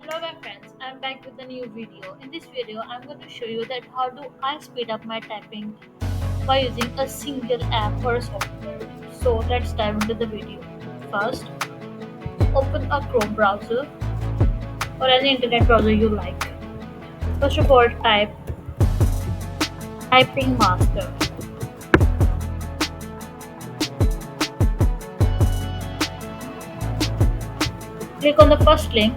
Hello my friends, I'm back with a new video. In this video, I'm going to show you that how do I speed up my typing by using a single app or a software. So let's dive into the video. First, open a Chrome browser or any internet browser you like. First of all, type Typing Master. Click on the first link.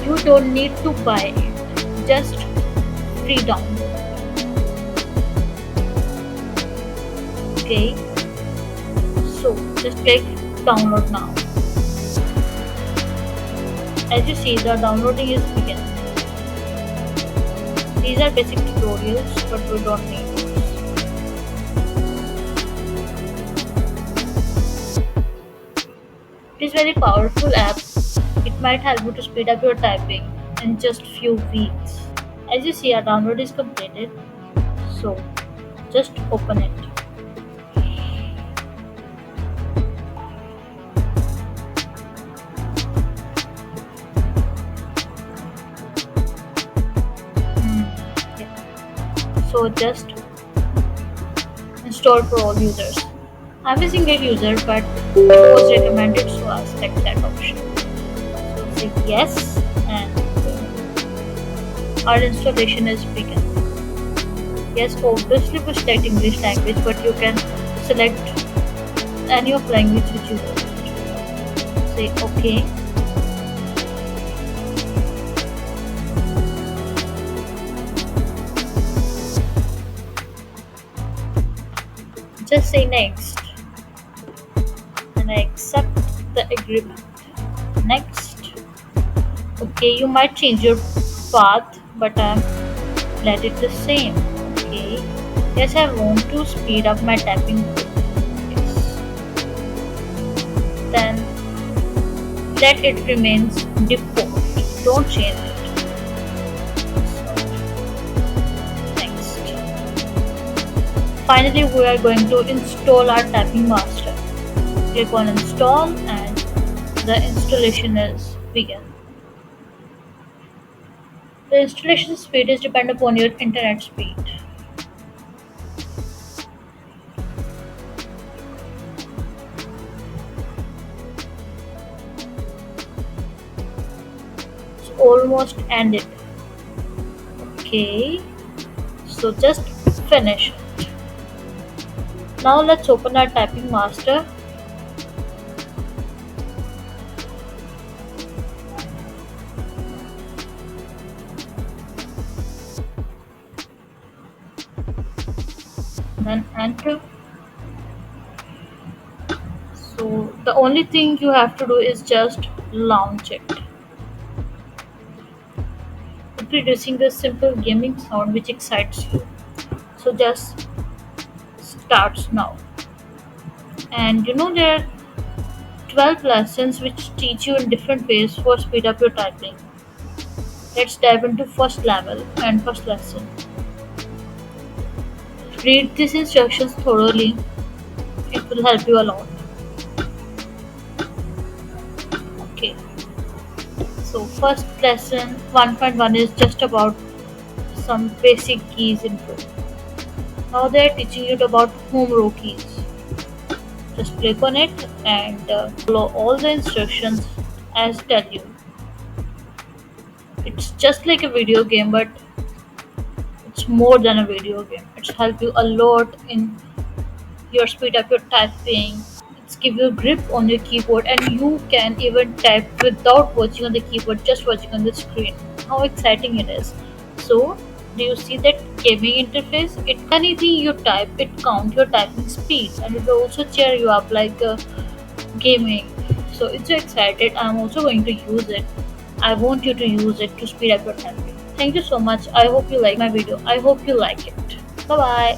You don't need to buy it, just free download. Okay, so just click download now. As you see, the downloading is beginning. These are basic tutorials, but we don't need it is very powerful app. It might help you to speed up your typing in just few weeks. As you see, our download is completed. So just open it. Yeah. So just install for all users. I'm a single user, but it was recommended, so I'll select that option. So say yes, and our installation is begun. Yes, obviously we select English language, but you can select any of language which you want. Say OK. Just say next, and I accept the agreement. Next. Okay, you might change your path, but let it the same. Okay. Yes, I want to speed up my typing. Yes. Then let it remains default. Don't change it. Next. Finally, we are going to install our Typing Master. Click on install and the installation is begun. The installation speed is dependent upon your internet speed. It's almost ended. Okay, so just finish it. Now let's open our Typing Master. Then enter. So the only thing you have to do is just launch it. Producing the simple gaming sound which excites you. So just starts now. And you know there are 12 lessons which teach you in different ways for speed up your typing. Let's dive into first level and first lesson. Read these instructions thoroughly. It will help you a lot. Okay. So first lesson 1.1 is just about some basic keys intro. Now they are teaching you about home row keys. Just click on it and follow all the instructions as tell you. It's just like a video game, but it's more than a video game. It's help you a lot in your speed up your typing. It's give you grip on your keyboard, and you can even type without watching on the keyboard, just watching on the screen. How exciting it is! So, do you see that gaming interface? It anything you type, it count your typing speed, and it will also cheer you up like gaming. So it's so excited. I'm also going to use it. I want you to use it to speed up your typing. Thank you so much. I hope you like my video. I hope you like it. Bye bye.